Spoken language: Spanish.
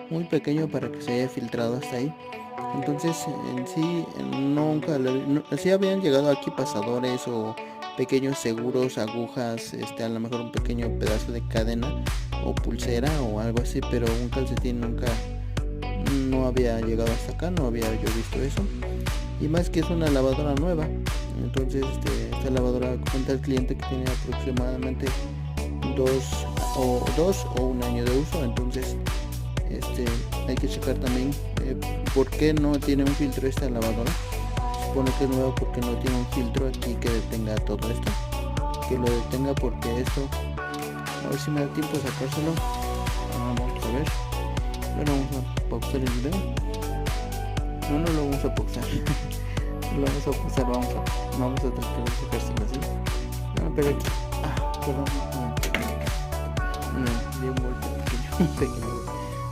muy pequeño para que se haya filtrado hasta ahí. Entonces, en sí, nunca, sí habían llegado aquí pasadores o pequeños seguros, agujas, a lo mejor un pequeño pedazo de cadena o pulsera o algo así, pero un calcetín nunca, no había llegado hasta acá, no había yo visto eso. Y más que es una lavadora nueva, entonces esta lavadora cuenta el cliente que tiene aproximadamente dos o un año de uso. Entonces hay que checar también por qué no tiene un filtro esta lavadora. Se supone que es nueva porque no tiene un filtro aquí que detenga todo esto, que lo detenga, porque esto, a ver si me da tiempo de sacárselo. Vamos a ver. Bueno, vamos a pausar el video. No lo vamos a pausar. Lo vamos a pausar, vamos a tratar de sacárselo así. No, pero aquí, perdón, bien vuelto, pequeño.